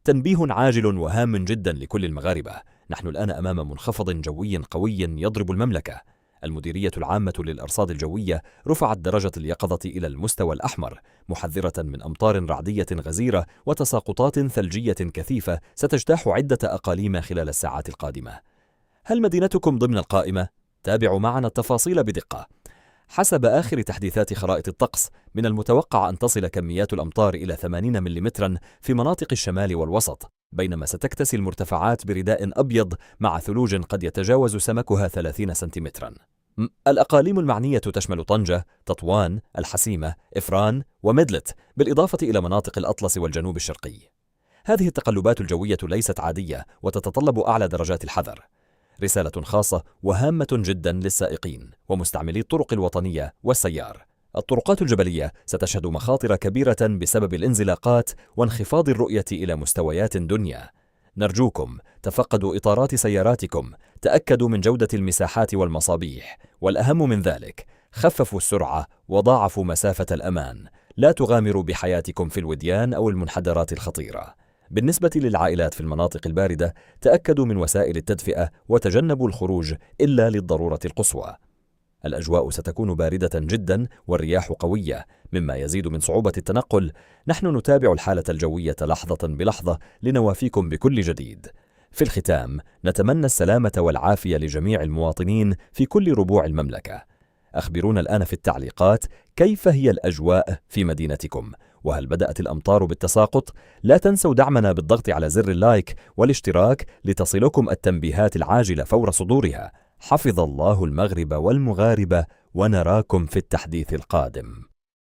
تنبيه عاجل وهام جدا لكل المغاربة. نحن الآن أمام منخفض جوي قوي يضرب المملكة. المديرية العامة للأرصاد الجوية رفعت درجة اليقظة إلى المستوى الأحمر، محذرة من أمطار رعدية غزيرة وتساقطات ثلجية كثيفة ستجتاح عدة أقاليم خلال الساعات القادمة. هل مدينتكم ضمن القائمة؟ تابعوا معنا التفاصيل بدقة. حسب آخر تحديثات خرائط الطقس، من المتوقع أن تصل كميات الأمطار إلى 80 ملم في مناطق الشمال والوسط، بينما ستكتسي المرتفعات برداء أبيض مع ثلوج قد يتجاوز سمكها 30 سنتيمترا. الأقاليم المعنية تشمل طنجة، تطوان، الحسيمة، إفران وميدلت، بالإضافة إلى مناطق الأطلس والجنوب الشرقي. هذه التقلبات الجوية ليست عادية وتتطلب أعلى درجات الحذر. رسالة خاصة وهامة جدا للسائقين ومستعملي الطرق الوطنية والسيار. الطرقات الجبلية ستشهد مخاطر كبيرة بسبب الانزلاقات وانخفاض الرؤية إلى مستويات دنيا. نرجوكم تفقدوا إطارات سياراتكم، تأكدوا من جودة المساحات والمصابيح، والأهم من ذلك خففوا السرعة وضاعفوا مسافة الأمان. لا تغامروا بحياتكم في الوديان أو المنحدرات الخطيرة. بالنسبة للعائلات في المناطق الباردة، تأكدوا من وسائل التدفئة وتجنبوا الخروج إلا للضرورة القصوى. الأجواء ستكون باردة جدا والرياح قوية، مما يزيد من صعوبة التنقل. نحن نتابع الحالة الجوية لحظة بلحظة لنوافيكم بكل جديد. في الختام، نتمنى السلامة والعافية لجميع المواطنين في كل ربوع المملكة. أخبرونا الآن في التعليقات كيف هي الأجواء في مدينتكم، وهل بدأت الأمطار بالتساقط؟ لا تنسوا دعمنا بالضغط على زر اللايك والاشتراك لتصلكم التنبيهات العاجلة فور صدورها. حفظ الله المغرب والمغاربة، ونراكم في التحديث القادم.